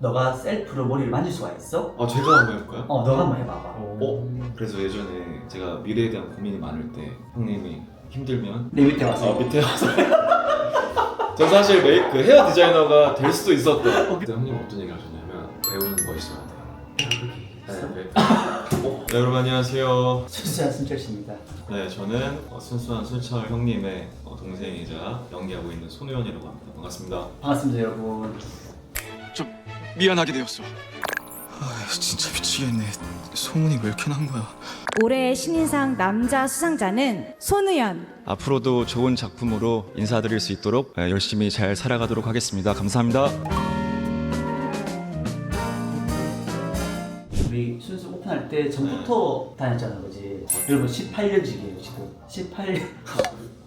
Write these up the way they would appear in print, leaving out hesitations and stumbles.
너가 셀프로 머리를 만질 수가 있어? 제가 한번 해볼까요? 너가 한번 해봐봐. 그래서 예전에 제가 미래에 대한 고민이 많을 때 형님이 힘들면 내 밑에 와서. 밑에 와서 전 사실 메이크 헤어 디자이너가 될 수도 있었던 그때 형님 어떤 얘기 하셨냐면 배우는 거 있어야 돼요. 네, 여러분 안녕하세요. 순수한 순철씨입니다. 네, 저는 순수한 순철 형님의 동생이자 연기하고 있는 손우현이라고 합니다. 반갑습니다. 반갑습니다, 여러분. 좀 미안하게 되었어. 진짜 미치겠네. 소문이 왜 이렇게 난 거야? 올해의 신인상 남자 수상자는 손우현. 앞으로도 좋은 작품으로 인사드릴 수 있도록 열심히 잘 살아가도록 하겠습니다. 감사합니다. 우리 순수 오픈할 때 전부터 다녔잖아, 그지? 여러분 18년직이에요 지금. 18년.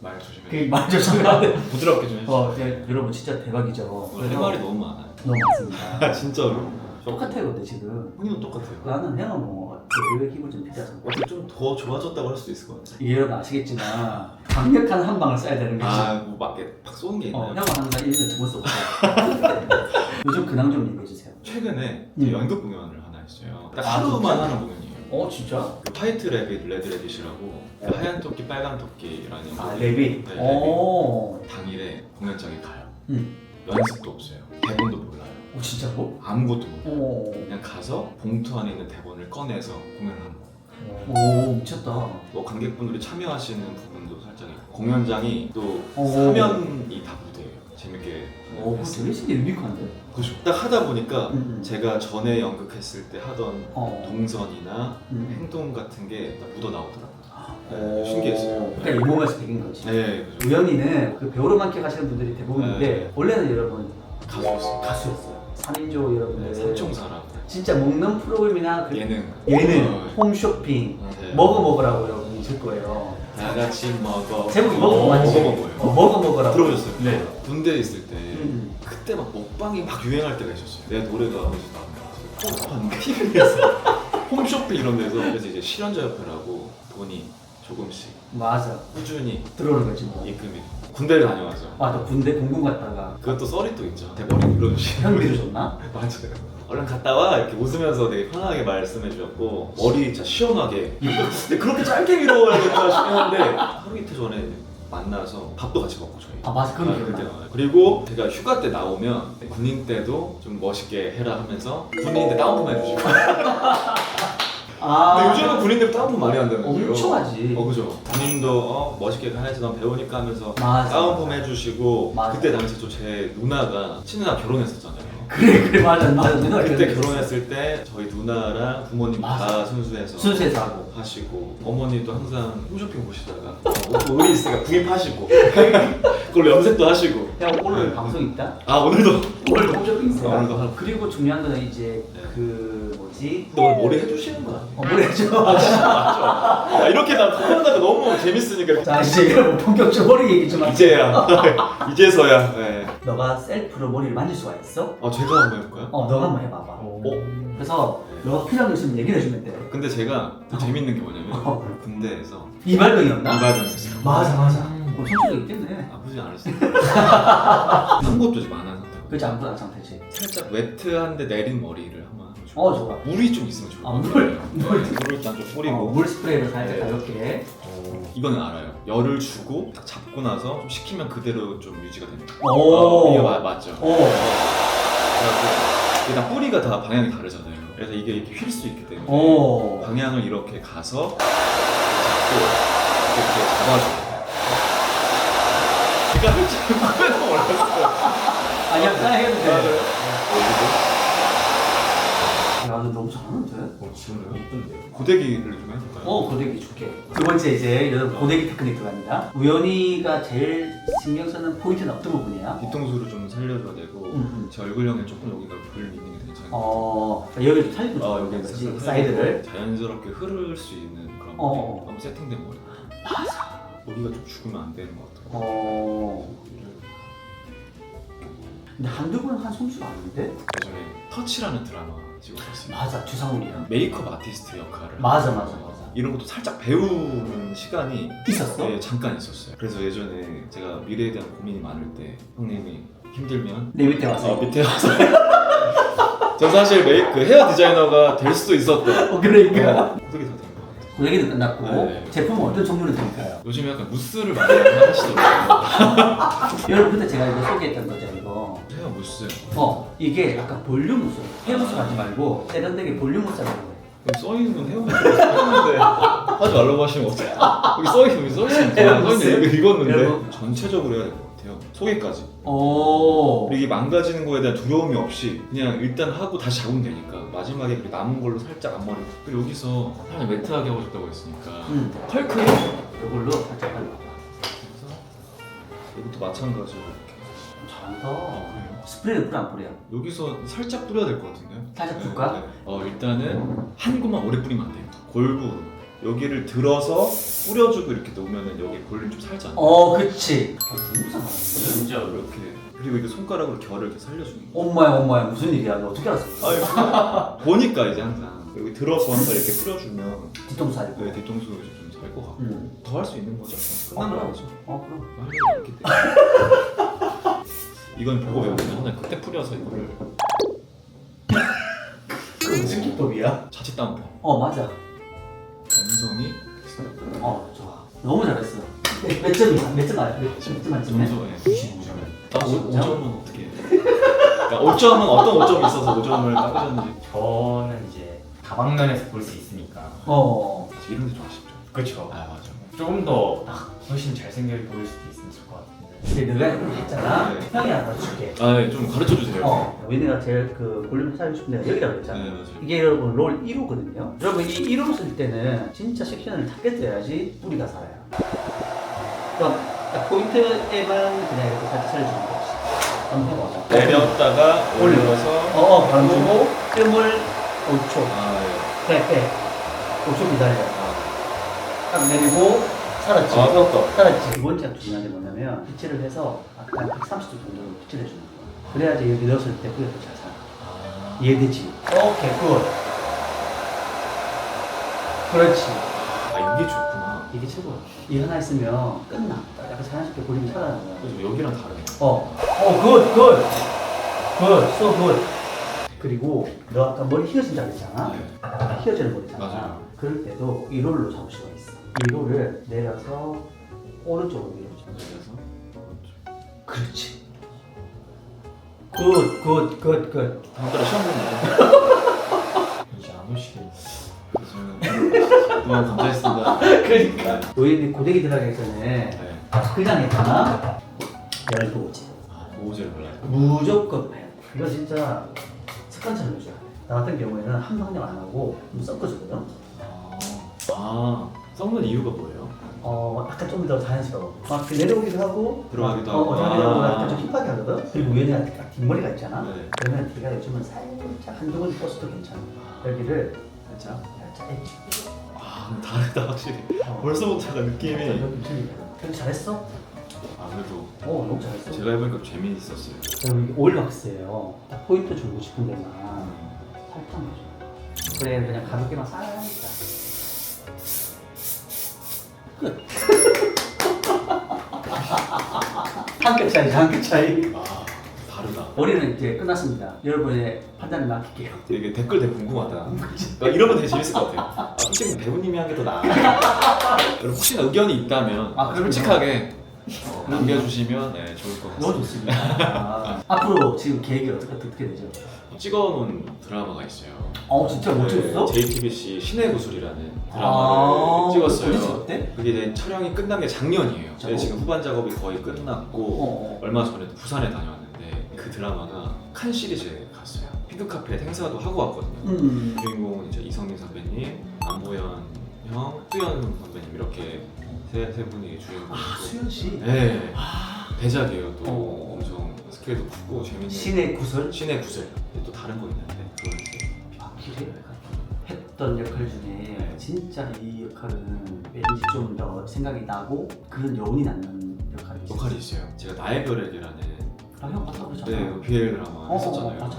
말 조심해. 그 말 조심해야 돼. 부드럽게 좀 해주세요. 네, 여러분 진짜 대박이죠. 오늘 할 말이 너무 많아요. 너무 많습니다. 진짜로. 똑같아요, 근데 지금. 형님은 똑같아요. 나는 형은 뭐 의외 기분 좀 필요해서. 어떻게 좀 더 좋아졌다고 할 수도 있을 것 같아요. 이게 여러분 아시겠지만 강력한 한 방을 쏴야 되는 거지. 뭐 맞게 팍 쏘는 게 있나요? 형은 항상 1년에 2번 쏘고. 요즘 근황 좀 얘기해주세요. 최근에 이제 연극 공연을 하나 했어요. 딱 아, 하루만 진짜? 하는 공연이에요. 진짜? 그 화이트 레빗, 레드 레빗이라고 하얀 토끼, 빨간 토끼라는 연극. 레빗. 네, 오. 당일에 공연장에 가요. 응. 연습도 없어요. 대본도 몰라요. 진짜로? 아무것도 몰라요. 오. 그냥 가서 봉투 안에 있는 대본을 꺼내서 공연을 하는 거예요. 오, 미쳤다. 뭐 관객분들이 참여하시는 부분도 살짝 있고 공연장이 또 오. 사면이 다 무대예요. 재밌게. 오, 그거 되게 진짜 유니크한데? 그죠. 딱 하다 보니까 응. 제가 전에 연극했을 때 하던 동선이나 응. 행동 같은 게 딱 묻어 나오더라고요. 오. 신기했어요. 그러니까 이 몸에서 배긴 거지. 네, 그죠. 우연히는 그 배우로만 기억하시는 분들이 대부분인데 네. 원래는 여러분 가수였어요. 가수였어요. 3인조 여러분들. 네, 삼총사랑 진짜 먹는 프로그램이나 그 예능. 홈쇼핑 네. 먹어라고 여러분 있을 거예요. 다 같이 먹어. 제목이 먹어 맞지? 먹어요. 먹어라고. 들어보셨어요? 네. 군대에 있을 때 음. 그때 막 먹방이 막 유행할 때가 있었어요. 내 노래가 어디서 나왔는데 TV에서 홈쇼핑 이런 데서 그래서 이제 실현자협회라고 돈이 조금씩 맞아. 꾸준히 들어오는 거지 뭐. 입금이 군대를 다녀와서 맞아. 군대 공군 갔다가 그것도 썰이 또 있죠. 대머리 밀어주시는 현비를 줬나? 맞아요. 얼른 갔다 와 이렇게 웃으면서 되게 편하게 말씀해 주셨고 머리 진짜 시원하게 근데 그렇게 짧게 밀어야겠다 싶긴 한데 하루 이틀 전에 만나서 밥도 같이 먹고 저희 맞아. 그런 게 그때 기억나. 나와요. 그리고 제가 휴가 때 나오면 군인 때도 좀 멋있게 해라 하면서 군인인데 다운펌 해주시고 근데 요즘은 군인들 다운펌 많이 한다면서요. 엄청 하지. 그죠. 군인도 멋있게 해야지 난 배우니까 하면서 맞아. 다운펌 해주시고 맞아. 그때 당시 또 제 누나가 친누나 결혼했었잖아요. 그래 맞아. 누나 그때 결혼했을 때 저희 누나랑 부모님 맞아. 다 순수해서 순수해서 하고. 하시고 어머니도 항상 홈쇼핑 보시다가 또 의리 있으니까 구입하시고 그걸로 염색도 하시고 야 오늘 네. 방송 있다? 오늘도 오늘도 홈쇼핑 있어. 오늘도 하고. 그리고 중요한 거는 이제 네. 그 뭐지? 근데 오늘 머리 해주시는 거 아니에요? 머리 해줘. 맞죠? 이렇게 나 토론하다가 너무 재밌으니까 이렇게 자 이제 여러분 본격적으로 머리 얘기 좀 할게요. 이제야 이제서야 네. 너가 셀프로 머리를 만질 수가 있어? 제가 한번 해볼까요? 너가 한번 해봐봐. 그래서 너가 필요한 거 있으면 얘기를 해주면 돼. 근데 제가 더 재밌는 게 뭐냐면 군대에서 이발병이었나? 이발병이었어요. 맞아. 손수가 있겠네. 아프지 않았어요. 한 것도 좀 안 한 상태고 그렇지 안 불안 상태지. 살짝 웨트한데 내린 머리를 한번 해보죠. 좋아. 물이 좀 있으면 좋을 것 물. 같아요. 물을 일단 좀 뿌리고 물 스프레이를 살짝 네. 가볍게. 이거는 알아요. 열을 주고 딱 잡고 나서 좀 식히면 그대로 좀 유지가 됩니다. 오. 이게 맞죠. 오. 그래서 일단 뿌리가 다 방향이 다르잖아요. 그래서 이게 이렇게 휠 수 있기 때문에 오. 방향을 이렇게 가서 잡고 이렇게 잡아줘요. 제가 지금 하면서 몰랐어요. 아니야 그냥 해도 돼. 맞아요. 야, 너 너무 잘하는데? 지금 이쁜데요. 고데기를 좀 해볼까요? 고데기 줄게. 두 번째 이제 여러분 고데기 테크닉 들어갑니다. 우연이가 제일 신경 쓰는 포인트는 어떤 부분이야? 뒤통수를 좀 살려줘야 되고 제 얼굴형에 조금 여기가 불 있는 게 괜찮아요. 여기를 좀 살리고 좀 여기 거지. 사이드를. 자연스럽게 흐를 수 있는 그런 너무 세팅된 머리. 맞아. 여기가 좀 죽으면 안 되는 것 같아요. 근데 한두 번 한 솜씨가 아닌데? 예전에 터치라는 드라마 찍었었어요. 맞아, 주상훈이랑. 메이크업 아티스트 역할을 맞아. 이런 것도 살짝 배우는 시간이 있었어? 네, 잠깐 있었어요. 그래서 예전에 제가 미래에 대한 고민이 많을 때 형님이 힘들면 내 밑에 와서. 밑에 와서 전 사실 그 헤어 디자이너가 될 수도 있었던. 그러니까. 어떻게 다 된 것 같아요. 고데기는 끝났고 네. 제품은 어떤 종류를 드릴까요? 요즘에 약간 무스를 많이 하시더라고요. 여러분 그때 제가 이거 소개했던 거죠 이거. 헤어 무스. 이게 약간 볼륨 무스. 헤어 무스 하지 말고 세련되게 볼륨 무스 하는 거예요. 여기 써있는 헤어 무스 써있는데 하지 말라고 하시면 어떡해. 여기 써있으면 헤어 무스? 써있는데 이거 읽었는데 여러분. 전체적으로 해야 될 것 같아요. 소개까지. 오. 그리고 이게 망가지는 거에 대한 두려움이 없이 그냥 일단 하고 다시 잡으면 되니까 마지막에 그 남은 걸로 살짝 앞머리. 그리고 여기서 사람이 매트하게 하고 싶다고 했으니까 펄크 이걸로 살짝 발라봐. 이것도 마찬가지로 이렇게 잘한다. 스프레이는 뿌려 안 뿌려? 여기서 살짝 뿌려야 될 것 같은데요? 살짝 줄까? 네. 일단은 한 곳만 오래 뿌리면 안 돼요. 골고 여기를 들어서 뿌려주고 이렇게 놓으면 여기 볼륨 좀 살잖아. 그치. 무슨 진짜 이렇게. 그리고 이게 손가락으로 결을 이렇게 살려주는 거. 엄마야 무슨 일이야? 너 어떻게 알았어? 보니까 이제 항상 여기 들어서 항상 이렇게 뿌려주면 뒤통수 알고. 네, 뒤통수 좀 살 것 같고 더 할 수 있는 거죠. 그럼. 끝난 거죠. 그럼. 할 일이 없기 때문에. 이건 보고 외우면 하나 그때 뿌려서 이거를 그 무슨 기법이야? 자칫 다운펌. 맞아. 점성이 좋아. 너무 잘했어. 몇 점이야? 몇 점 알아? 몇점 만점에? 점성에 95점. 5점은 어떻게 해? 그러니까 5점은 어떤 5점이 있어서 5점을 깎으셨는지. 저는 이제 다방면에서 볼 수 있으니까 이런 데 좀 아쉽죠. 그렇죠. 아 맞아. 조금 더 훨씬 잘생겨 보일 수도 있으면 좋을 것 같은데. 근데 너가 이렇게 했잖아. 네. 형이 하나 줄게. 좀 가르쳐 주세요. 우리가 제일 그 볼륨 살고 싶은 데가 여기라고 그랬잖아. 네 맞아요. 이게 여러분 롤 1호거든요. 여러분 이 1호 쓸 때는 진짜 섹션을 작게 떠야지 뿌리가 살아요. 그럼 딱 포인트에만 그냥 이렇게 살짝 살려주는 거지. 한번 해보자. 내렸다가 올려서. 바로 주고 뜸을 5초. 빼. 5초 기다려. 딱 내리고 살았지. 세웠다. 살았지. 두 번째가 중요한 게 뭐냐면 피치를 해서 약간 130도 정도로 피치를 해주는 거야. 그래야지 여기 넣었을 때 뿌리가 잘 살아. 이해되지? 오케이, 굿. 그렇지. 이게 좋구나. 이게 최고야. 이 하나 있으면 끝나. 약간 자연스럽게 볼륨이 살아나는 거야. 그래서 여기랑 다르네. 굿. So good. 그리고 너 아까 머리 휘어진다고 했잖아. 네. 휘어지는 머리잖아. 맞아요. 그럴 때도 이 롤로 잡을 수가 있어. 이 롤을 내려서 오른쪽으로 밀어줘. 그래서 그렇지. 굿. 다음 달에 시험 보는 거. 이제 안 오시겠네. 그동안 감사했습니다. 그러니까. 우연히 고데기 들어가기 전에 네. 그냥 했잖아. 열도 오지. 모우제를 발라요. 무조건 해. 이거 진짜 습관처럼 해줘야 돼. 나 같은 경우에는 한 방향 안 하고 좀 섞어주거든. 섞는 이유가 뭐예요? 약간 좀 더 자연스러워. 막 내려오기도 하고 들어가기도 하고. 내려오고 약간 좀 힙하게 하거든. 그리고 우연히 딱 뒷머리가 있잖아. 네. 그러면 뒤가 요즘은 살짝 한두 번 뻗어도 괜찮아. 여기를 살짝. 해주고. 그럼 다르다 확실히. 벌써부터 약간 느낌이. 여기 잘했어? 아무래도 너무 잘했어. 제가 해보니까 재미있었어요. 그리고 이게 오일 왁스예요. 딱 포인트 주고 싶은 데만 살짝 해줘. 그래 그냥 가볍게만 살짝. 끝. 한 끗 차이, 한 끗 차이. 다르다. 머리는 이제 끝났습니다. 여러분의 판단을 맡길게요. 되게 댓글 되게 궁금하다. 그러니까 이러면 되게 재밌을 것 같아요. 솔직히 배우님이 한 게 더 나아. 여러분 혹시나 의견이 있다면 그럼요. 솔직하게 남겨주시면 좋을 것 너무 같습니다. 좋습니다. 앞으로 지금 계획이 어떻게 되죠? 찍어놓은 드라마가 있어요. 진짜 못 찍었어? JTBC 신의 구슬이라는 아, 드라마를 찍었어요. 언제 찍었대? 그게 이제 촬영이 끝난 게 작년이에요. 작년? 지금 후반 작업이 거의 끝났고 얼마 전에 부산에 다녀왔는데 그 드라마가 칸 시리즈에 갔어요. 피그카페 행사도 하고 왔거든요. 주인공은 이제 이성민 선배님, 안보현 형, 수현 선배님 이렇게 세 분이 주인공이고. 수현 씨. 네. 대작이에요. 또 엄청 스케일도 크고 재밌는. 신의 구슬? 신의 구슬. 또 다른 거 있는데 그걸 이제 했던 역할 중에 진짜 이 역할은 왠지 좀 더 생각이 나고 그런 여운이 남는 역할이 있어요. 있어요. 제가 나의 별에게라는 형 봤다 그러잖아. BL 드라마 했었잖아요. 맞아.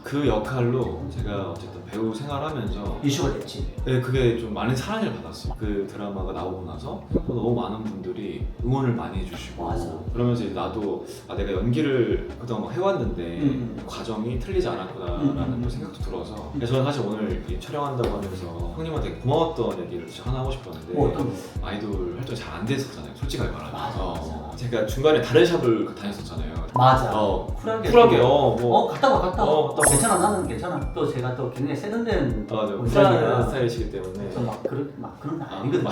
그 역할로 제가 어쨌든 배우 생활하면서 이슈가 됐지. 네, 그게 좀 많은 사랑을 받았어요. 그 드라마가 나오고 나서 생각보다 너무 많은 분들이 응원을 많이 해주시고 맞아. 그러면서 이제 나도 내가 연기를 그동안 막 해왔는데 과정이 틀리지 않았구나라는 또 생각도 들어서 그래서 저는 사실 오늘 이 촬영한다고 하면서 형님한테 고마웠던 얘기를 진짜 하나 하고 싶었는데 어떤 거? 아이돌 활동이 잘 안 됐었잖아요. 솔직하게 말하면. 맞아. 제가 중간에 다른 샵을 다녔었잖아요. 맞아. 쿨하게 뭐. 갔다 와. 갔다 와. 괜찮아, 나는 괜찮아. 또 제가 또 굉장히 세련된 맞아요. 원장이라. 쿨한 스타일이시기 때문에. 그래서 막 그런 거 아니거든.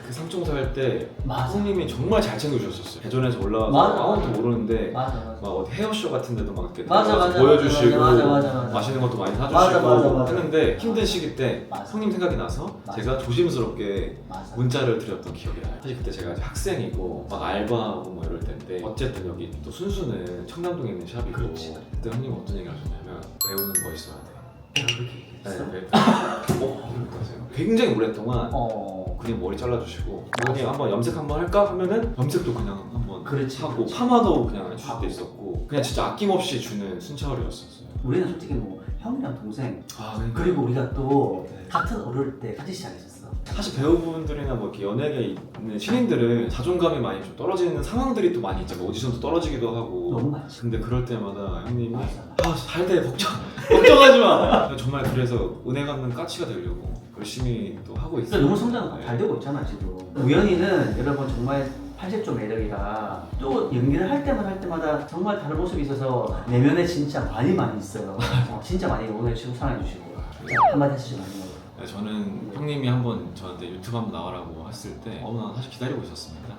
그 삼총사 할 때 맞아. 형님이 정말 잘 챙겨주셨었어요. 대전에서 올라와서 맞아. 아무것도 모르는데 맞아. 막 어디 헤어쇼 같은 데도 막 이렇게 맞아, 들어가서 맞아, 보여주시고 맞아. 맛있는 것도 많이 사주시고 맞아. 했는데 힘든 시기 때 맞아. 형님 생각이 나서 맞아. 제가 조심스럽게 맞아. 문자를 드렸던 기억이 나요. 사실 그때 제가 아직 학생이고 막 알바하고 뭐 이럴 때인데 어쨌든 여기 또 순수는 청담동에 있는 샵이고 그렇지. 그때 형님 어떤 얘기 하셨냐면 배우는 멋있어야 돼요. 내가 그렇게 얘기했어? 네. 굉장히 오랫동안 그냥 머리 잘라주시고 형님 한번 염색 한번 할까 하면은 염색도 그냥 한번 그렇지, 하고 그렇지. 파마도 그냥 해줄 때 있었고 그냥 진짜 아낌없이 주는 순차월이었었어요. 우리는 솔직히 뭐 형이랑 동생 그러니까. 그리고 우리가 또 네. 같은 어릴 때 같이 시작했었어. 사실 배우분들이나 뭐 이렇게 연예계에 있는 신인들은 자존감이 많이 좀 떨어지는 상황들이 또 많이 있잖아요. 오디션도 떨어지기도 하고. 너무 많지. 근데 그럴 때마다 형님이 맞아. 잘돼 걱정하지 마. 정말 그래서 은혜 갚는 까치가 되려고 열심히 또 하고 그러니까 있어요. 너무 성장 잘 되고 있잖아 지금. 우연히는 여러분 정말 80조 매력이라 또 연기를 할 때마다 정말 다른 모습이 있어서 내면에 진짜 많이 있어요. 진짜 많이 오늘 지금 사랑해 주시고 한마디 하시죠. 네, 저는 형님이 한번 저한테 유튜브 한번 나와라고 했을 때 난 사실 기다리고 있었습니다.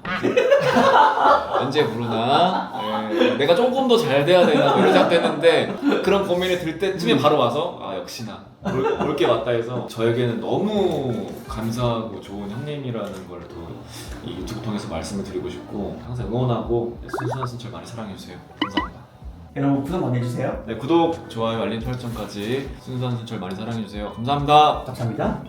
언제 부르나? 네, 내가 조금 더 잘 돼야 되나 이런 생각했는데 그런 고민이 들 때쯤에 바로 와서 역시나 올 게 맞다 해서 저에게는 너무 감사하고 좋은 형님이라는 걸 또 이 유튜브 통해서 말씀을 드리고 싶고 항상 응원하고 순수한 순철 많이 사랑해주세요. 감사합니다. 여러분 구독 많이 해주세요. 네, 구독, 좋아요, 알림 설정까지 순수한 순철 많이 사랑해주세요. 감사합니다. 감사합니다.